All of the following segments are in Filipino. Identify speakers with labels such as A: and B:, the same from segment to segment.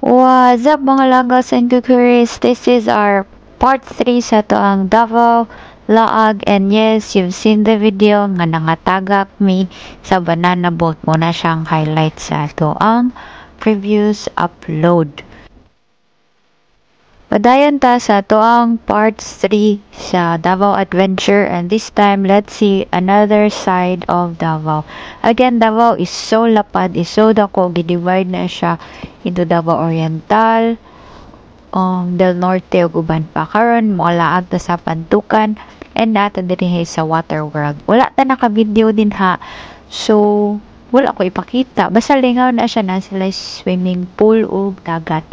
A: What's up mga lagos and kukuris? This is our part 3 sa to ang Davao Laag, and yes, you've seen the video nga nangatagak mi sa banana boat. Muna siyang highlight sa to ang previous upload. Padayon ta sa to ang part 3 sa Davao Adventure, and this time let's see another side of Davao. Again, Davao is so lapad, is so dako, gidivide na siya into Davao Oriental, Del Norte ug uban pa. Karon mo laag ta sa Pantukan and nata diri sa Water World. Wala ta naka-video din ha. So wala ko ipakita. Basta lingaw na siya, na sila swimming pool ug dagat.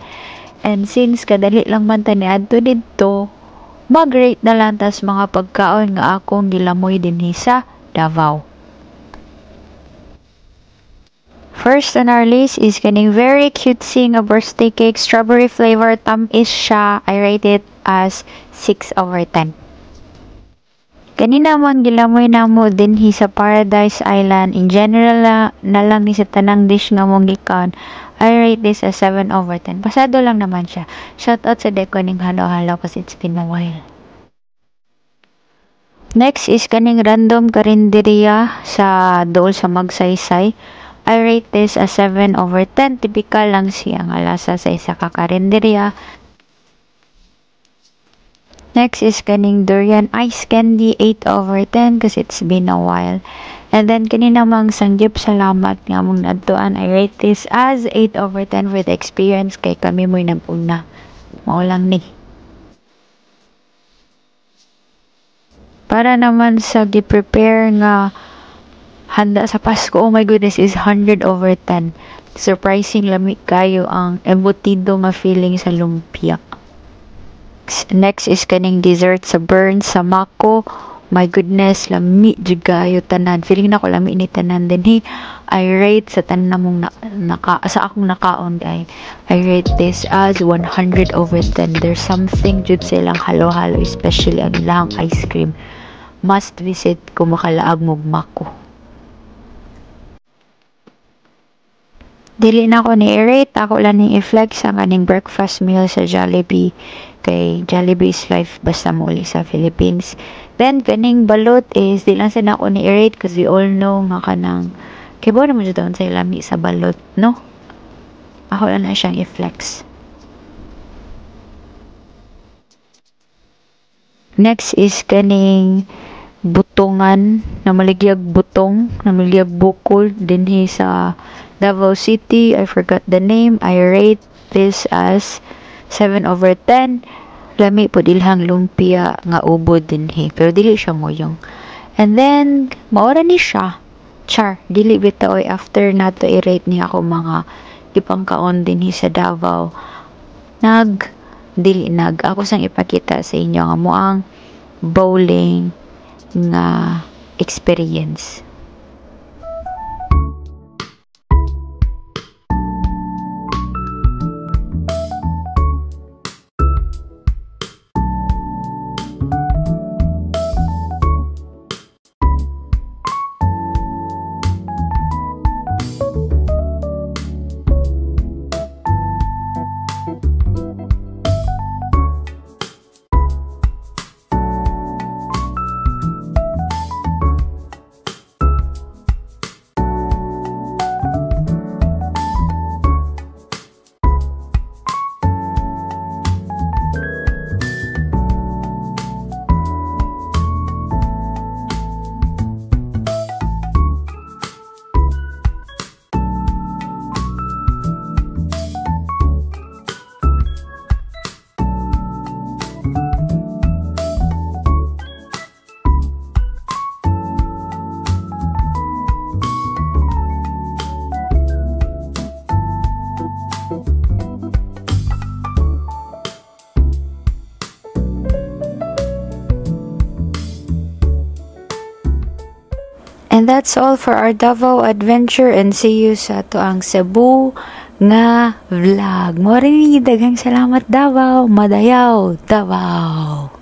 A: And since kadali lang man ta niadto didto, mag-rate na lang tas mga pagkaon nga akong gilamoy dinhi sa Davao. First on our list is kaning very cutesy nga birthday cake, strawberry flavor, tamis siya. I rate it as 6/10. Kanina man gilamoy namo dinhi sa Paradise Island. In general na lang ni sa tanang dish nga mong gikaon, I rate this as 7/10. Pasado lang naman siya. Shoutout sa Deco ning halo-halo kasi it's been a while. Next is kaning random karinderya sa dool sa Magsaysay. I rate this as 7/10. Typical lang siya nga lasa sa isa ka karinderya. Next is kaning durian ice candy, 8/10 kasi it's been a while. And then kanina mang sanggip salamat nga mong nadtuan, I rate this as 8/10 for the experience kay kami mo'y nag-una. Maulang ni. Para naman sa gi-prepare nga handa sa Pasko, oh my goodness, is 100/10. Surprising lamig kayo ang embutido nga feeling sa lumpia. Next is kaning dessert sa Burn sa Mako. My goodness, lami jugayo tanan. Feeling na ko lami ni tanan din hi. I rate sa tanan mong sa akong nakaon ay I rate this as 100/10. There's something jud silang halo-halo, especially ang ilang ice cream. Must visit kung makalaag mo Mako. Dili na ko ni-rate, ako lang ni i-flex ang kaning breakfast meal sa Jollibee. Kay Jollibee is life basta muli sa Philippines. Then kaning balot is di lang sana ako ni-rate because we all know nga kanang kibo naman dito sa lami sa balot, no? Ako lang na siyang i-flex. Next is kaning butongan na maligyag butong, na maligyag bukol dinhi sa Davao City. I forgot the name. I rate this as 7/10. Lami po dilhang lumpia nga ubod dinhi, pero dili siya moyong. And then maora ni siya. Char, dili bitaw after nato i-rate ni ako mga ipangkaon dinhi sa Davao. Ako sang ipakita sa inyo nga moang bowling nga experience. And that's all for our Davao adventure, and see you sa tuang Cebu nga vlog. Daghang salamat Davao, madayaw Davao.